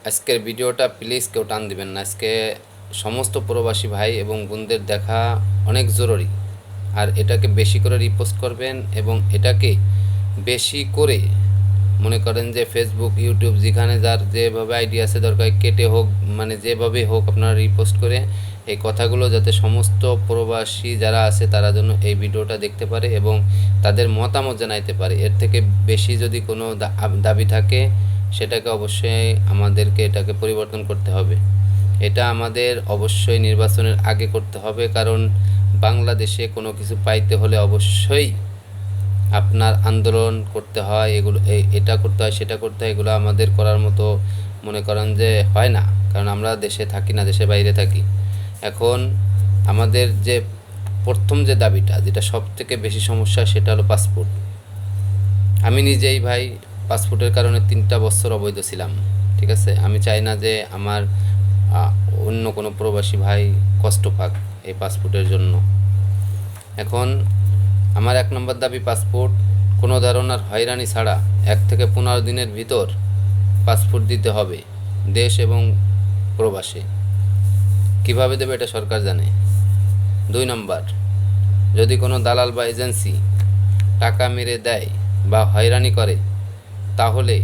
আজকের ভিডিওটা প্লিজ কেউ টান দিবেন না। আজকে সমস্ত প্রবাসী ভাই এবং বোনদের দেখা অনেক জরুরি, আর এটাকে বেশি করে রিপোস্ট করবেন এবং এটাকে বেশি করে মনে করেন যে ফেসবুক, ইউটিউব, যেখানে যার যেভাবে আইডিয়া আছে দরকার কেটে হোক, মানে যেভাবে হোক আপনারা রিপোস্ট করে এই কথাগুলো যাতে সমস্ত প্রবাসী যারা আছে তারা যেন এই ভিডিওটা দেখতে পারে এবং তাদের মতামত জানাইতে পারে। এর থেকে বেশি যদি কোনো দাবি থাকে সেটাকে অবশ্যই আমাদেরকে এটাকে পরিবর্তন করতে হবে। এটা আমাদের অবশ্যই নির্বাচনের আগে করতে হবে, কারণ বাংলাদেশে কোনো কিছু পাইতে হলে অবশ্যই আপনার আন্দোলন করতে হয়, এগুলো এটা করতে হয়, সেটা করতে হয়। এগুলো আমাদের করার মতো মনে করেন যে হয় না, কারণ আমরা দেশে থাকি না, দেশের বাইরে থাকি। এখন আমাদের যে প্রথম যে দাবিটা, যেটা সব থেকে বেশি সমস্যা, সেটা হলো পাসপোর্ট। আমি নিজেই ভাই পাসপোর্টের কারণে 3টা বছর অবৈধ ছিলাম, ঠিক আছে। আমি চাই না যে আমার অন্য কোনো প্রবাসী ভাই কষ্ট পাক এই পাসপোর্টের জন্য। এখন আমার 1 নম্বর দাবি পাসপোর্ট। কোনো ধরনের হয়রানি ছাড়া 1 থেকে 15 দিনের ভিতর পাসপোর্ট দিতে হবে দেশ এবং প্রবাসে। কিভাবে দেবে এটা সরকার জানে। 2 নম্বর, যদি কোনো দালাল বা এজেন্সি টাকা মেরে দেয় বা হয়রানি করে, তাহলে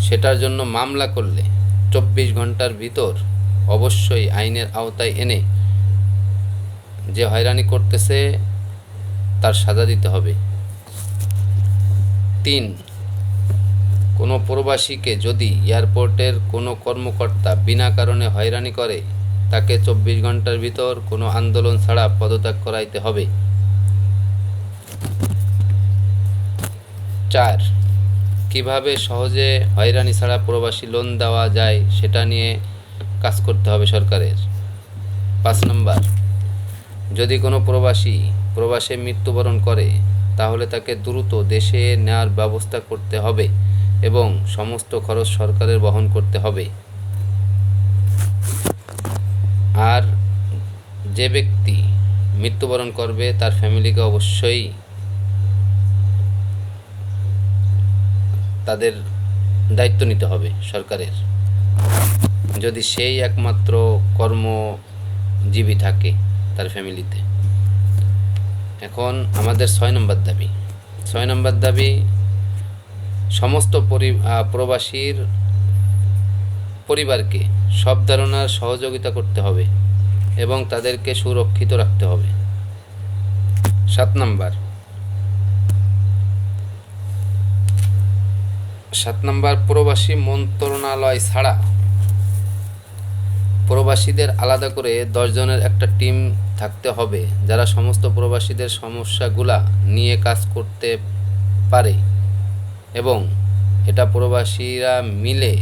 সেটার জন্য মামলা করলে 24 ঘন্টার ভিতর অবশ্যই আইনের আওতায় এনে যে হয়রানি করতেছে তার সাজা দিতে হবে। 3, কোনো প্রবাসীকে যদি এয়ারপোর্টের কোনো কর্মকর্তা বিনা কারণে হয়রানি করে, তাকে 24 ঘন্টার ভিতর কোনো আন্দোলন ছাড়া পদত্যাগ করাইতে হবে। 4, কিভাবে সহজে হয়রানি ছাড়া প্রবাসী লোন দেওয়া যায় সেটা নিয়ে কাজ করতে হবে সরকারের। 5 নম্বর, যদি কোনো প্রবাসে মৃত্যুবরণ করে, তাহলে তাকে দ্রুত দেশে নেওয়ার ব্যবস্থা করতে হবে এবং সমস্ত খরচ সরকারের বহন করতে হবে। আর যে ব্যক্তি মৃত্যুবরণ করবে তার ফ্যামিলিকে অবশ্যই তাদের দায়িত্ব নিতে হবে সরকারের, যদি সেই একমাত্র কর্মজীবী থাকে তার ফ্যামিলিতে। এখন আমাদের 6 নম্বর দাবি, সমস্ত প্রবাসীর পরিবারকে সব ধরনের সহযোগিতা করতে হবে এবং তাদেরকে সুরক্ষিত রাখতে হবে। 7 নম্বর, প্রবাসী মন্ত্রণালয় ছাড়া প্রবাসীদের আলাদা করে 10 জনের একটা টিম থাকতে হবে, যারা সমস্ত প্রবাসীদের সমস্যাগুলা নিয়ে কাজ করতে পারে এবং এটা প্রবাসীরা মিলে,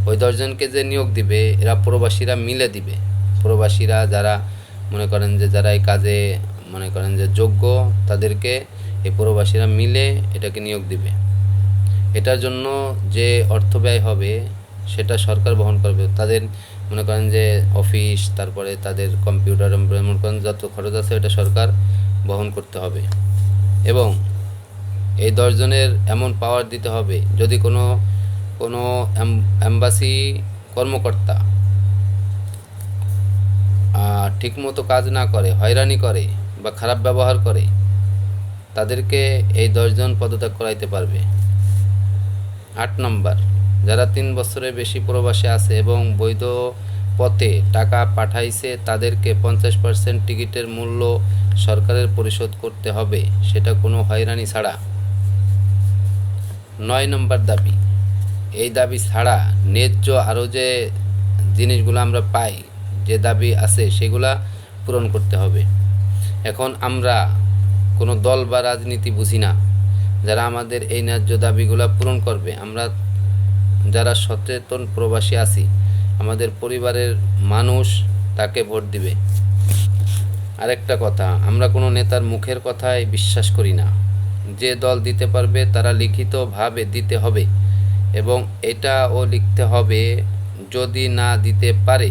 ওই 10 জনকে যে নিয়োগ দিবে এরা প্রবাসীরা মিলে দিবে। প্রবাসীরা যারা মনে করেন যে যারা এই কাজে মনে করেন যে যোগ্য, তাদেরকে এই প্রবাসীরা মিলে এটাকে নিয়োগ দিবে। এটার জন্য যে অর্থ ব্যয় হবে সেটা সরকার বহন করবে। তাদের মনে করেন যে অফিস, তারপরে তাদের কম্পিউটার, মনে করেন যত খরচ আছে এটা সরকার বহন করতে হবে। এবং এই 10 জনের এমন পাওয়ার দিতে হবে, যদি কোনো কোনো এম্বাসি কর্মকর্তা ঠিকমতো কাজ না করে, হয়রানি করে বা খারাপ ব্যবহার করে, তাদেরকে এই 10 জন পদত্যাগ করাইতে পারবে। 8 নম্বর, যারা 3 বছরের বেশি প্রবাসে আছে এবং বৈধ পথে টাকা পাঠাইছে, তাদেরকে 50% টিকিটের মূল্য সরকারের পরিশোধ করতে হবে, সেটা কোনো হয়রানি ছাড়া। 9 নম্বর দাবি, এই দাবি ছাড়া ন্যায্য আরও যে জিনিসগুলো আমরা পাই, যে দাবি আছে সেগুলা পূরণ করতে হবে। এখন আমরা কোনো দল বা রাজনীতি বুঝি না, যারা আমাদের এই ন্যায্য দাবিগুলো পূরণ করবে, আমরা যারা সচেতন প্রবাসী আছি, আমাদের পরিবারের মানুষ তাকে ভোট দিবে। আরেকটা কথা, আমরা কোনো নেতার মুখের কথায় বিশ্বাস করি না। যে দল দিতে পারবে তারা লিখিতভাবে দিতে হবে এবং এটাও লিখতে হবে, যদি না দিতে পারে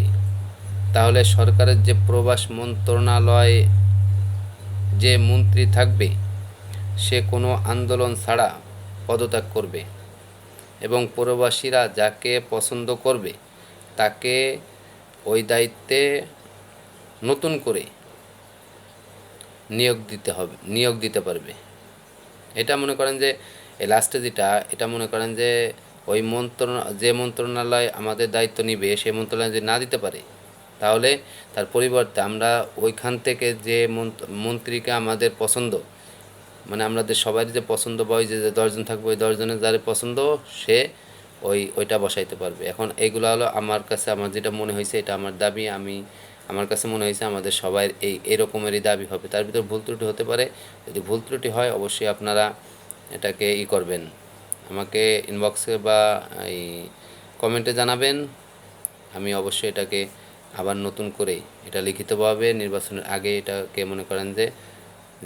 তাহলে সরকারের যে প্রবাস মন্ত্রণালয়ে যে মন্ত্রী থাকবে সে কোনো আন্দোলন ছাড়া পদত্যাগ করবে। এবং প্রবাসীরা যাকে পছন্দ করবে তাকে ওই দায়িত্বে নতুন করে নিয়োগ দিতে পারবে। এটা মনে করেন যে এই লাস্টে যেটা, এটা মনে করেন যে ওই যে মন্ত্রণালয় আমাদের দায়িত্ব নিবে সেই মন্ত্রণালয় যদি না দিতে পারে, তাহলে তার পরিবর্তে আমরা ওইখান থেকে যে মন্ত্রীকে আমাদের পছন্দ, মানে আমাদের সবাই যে পছন্দ বা ওই যে 10 জন থাকবে ওই 10 জনের যার পছন্দ সে ওইটা বসাইতে পারবে। এখন এইগুলো হলো আমার কাছে, আমার যেটা মনে হয়েছে, এটা আমার দাবি। আমার কাছে মনে হয়েছে আমাদের সবাই এরকমেরই দাবি হবে। তার ভিতর ভুল ত্রুটি হতে পারে। যদি ভুল ত্রুটি হয় অবশ্যই আপনারা এটাকে করবেন, আমাকে ইনবক্সে বা এই কমেন্টে জানাবেন। আমি অবশ্যই এটাকে আবার নতুন করে এটা লিখিতভাবে নির্বাচনের আগে এটাকে মনে করেন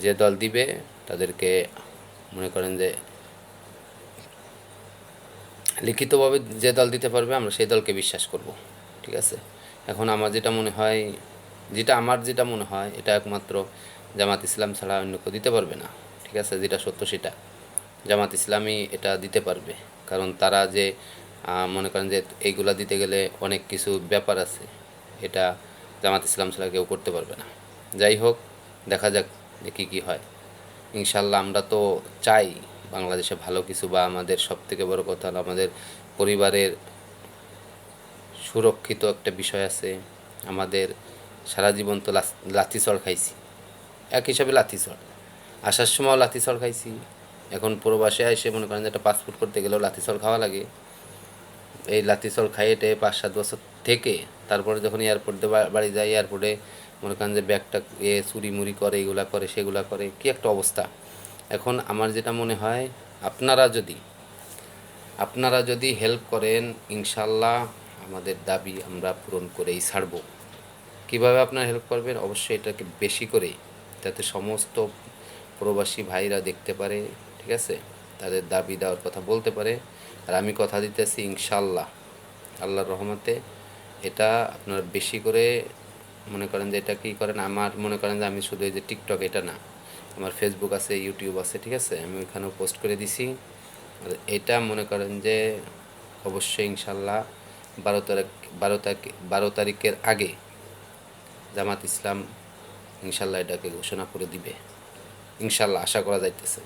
যে দল দিবে তাদেরকে মনে করেন যে লিখিতভাবে যে দল দিতে পারবে আমরা সেই দলকে বিশ্বাস করব। ঠিক আছে। এখন আমার যেটা মনে হয়, এটা একমাত্র জামাত ইসলাম ছাড়া অন্য কেউ দিতে পারবে না। ঠিক আছে, যেটা সত্য সেটা জামাত ইসলামই এটা দিতে পারবে। কারণ তারা যে মনে করেন যে এইগুলা দিতে গেলে অনেক কিছু ব্যাপার আছে, এটা জামাত ইসলাম ছাড়া কেউ করতে পারবে না। যাই হোক, দেখা যাক যে কী হয়। ইনশাল্লাহ আমরা তো চাই বাংলাদেশে ভালো কিছু, বা আমাদের সবথেকে বড় কথা হলো আমাদের পরিবারের সুরক্ষিত একটা বিষয় আছে। আমাদের সারা জীবন তো লাথিচড় খাইছি, এক হিসাবে লাথিচড়, আসার সময়ও লাথিচড় খাইছি। এখন প্রবাসে এসে মনে করেন যে একটা পাসপোর্ট করতে গেলেও লাথিচড় খাওয়া লাগে। এই লাথিচড় খাইয়েটে 5-7 বছর থেকে তারপরে যখন এয়ারপোর্টে বাড়ি যায়, এয়ারপোর্টে মনে করেন যে ব্যাগটা চুরি মুড়ি করে, এগুলা করে সেগুলা করে, কী একটা অবস্থা। এখন আমার যেটা মনে হয় আপনারা যদি হেল্প করেন, ইনশাল্লাহ আমাদের দাবি আমরা পূরণ করেই ছাড়ব। কীভাবে আপনারা হেল্প করবেন? অবশ্যই এটাকে বেশি করে, যাতে সমস্ত প্রবাসী ভাইরা দেখতে পারে, ঠিক আছে, তাদের দাবি দেওয়ার কথা বলতে পারে। আর আমি কথা দিতেছি ইনশাল্লাহ আল্লাহর রহমতে এটা আপনারা বেশি করে মনে করেন যে এটা কী করেন। আমার মনে করেন যে আমি শুধু এই যে টিকটক এটা না, আমার ফেসবুক আছে, ইউটিউব আছে, ঠিক আছে, আমি ওইখানেও পোস্ট করে দিছি। আর এটা মনে করেন যে অবশ্যই ইনশাল্লাহ 12 তারিখের আগে জামাত ইসলাম ইনশাল্লাহ এটাকে ঘোষণা করে দিবে, ইনশাল্লাহ আশা করা যাইতেছে।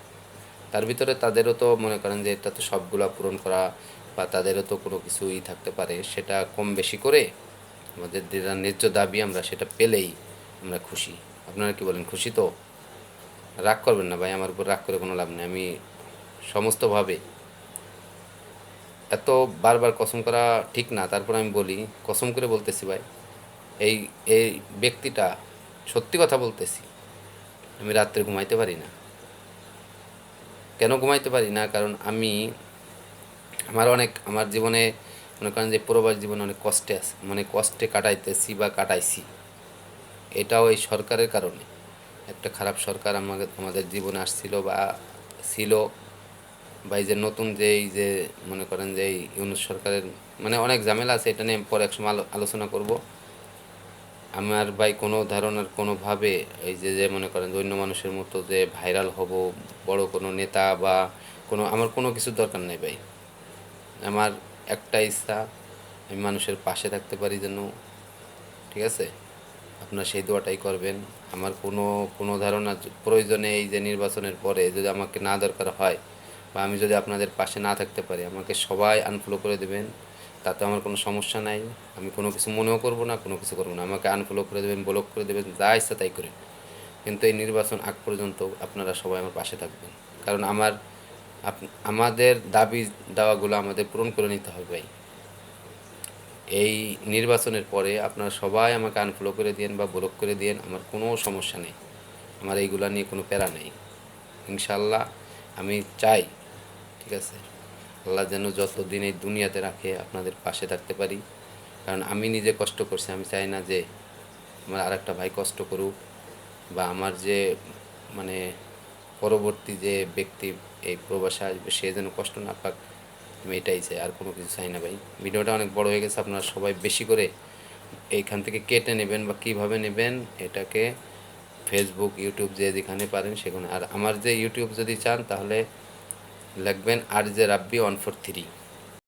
তার ভিতরে তাদেরও তো মনে করেন যে এটা তো সবগুলা পূরণ করা, বা তাদেরও তো কোনো কিছুই থাকতে পারে, সেটা কম বেশি করে আমাদের যেটা ন্যায্য দাবি আমরা সেটা পেলেই আমরা খুশি। আপনারা কি বলেন? খুশি তো? রাগ করবেন না ভাই, আমার উপর রাগ করে কোনো লাভ নেই। আমি সমস্তভাবে এত বারবার কসম করা ঠিক না, তারপর আমি বলি, কসম করে বলতেছি ভাই, এই এই ব্যক্তিটা, সত্যি কথা বলতেছি, আমি রাত্রে ঘুমাইতে পারি না। কেন ঘুমাইতে পারি না? কারণ আমার জীবনে মনে করেন যে প্রবাস জীবনে অনেক কষ্টে আছে, মানে কষ্টে কাটাইতেছি বা কাটাইছি। এটাও এই সরকারের কারণে। একটা খারাপ সরকার আমাদের জীবনে আসছিল বা ছিল, বা এই যে নতুন যে এই যে মনে করেন যে এই ইউনূস সরকারের মানে অনেক ঝামেলা আছে, এটা নিয়ে পরে এক সময় আলোচনা করব। আমার ভাই কোনো ধারণার কোনোভাবে এই যে মনে করেন যে অন্য মানুষের মতো যে ভাইরাল হব, বড় কোনো নেতা বা আমার কোনো কিছুর দরকার নেই ভাই। আমার একটা ইচ্ছা, আমি মানুষের পাশে থাকতে পারি যেন, ঠিক আছে। আপনারা সেই দোয়াটাই করবেন। আমার কোনো ধারণা প্রয়োজনে এই যে নির্বাচনের পরে যদি আমাকে না দরকার হয়, বা আমি যদি আপনাদের পাশে না থাকতে পারি, আমাকে সবাই আনফলো করে দেবেন, তাতে আমার কোনো সমস্যা নাই। আমি কোনো কিছু মনেও করব না, কোনো কিছু করব না। আমাকে আনফলো করে দেবেন, ব্লক করে দেবেন, যা ইচ্ছা তাই করেন, কিন্তু এই নির্বাচন আগ পর্যন্ত আপনারা সবাই আমার পাশে থাকবেন। কারণ আমাদের দাবি দাওয়াগুলো আমাদের পূরণ করে নিতে হবে ভাই। এই নির্বাচনের পরে আপনারা সবাই আমাকে আনফলো করে দিয়েন বা ব্লক করে দিয়েন, আমার কোনো সমস্যা নেই, আমার এইগুলা নিয়ে কোনো প্যারা নেই। ইনশাল্লাহ আমি চাই, ঠিক আছে, আল্লাহ যেন যতদিন এই দুনিয়াতে রাখে আপনাদের পাশে থাকতে পারি। কারণ আমি নিজে কষ্ট করছি, আমি চাই না যে আমার আরেকটা ভাই কষ্ট করুক, বা আমার যে মানে পরবর্তী যে ব্যক্তি এই প্রবাসে আসবে সে যেন কষ্ট না পাক, আমি এটাই চাই, আর কোনো কিছু চাই না ভাই। ভিডিওটা অনেক বড় হয়ে গেছে, আপনারা সবাই বেশি করে এইখান থেকে কেটে নেবেন বা কীভাবে নেবেন এটাকে ফেসবুক, ইউটিউব যে যেখানে পারেন সেখানে। আর আমার যে ইউটিউব যদি চান তাহলে লিখবেন RJ রাব্বি 143।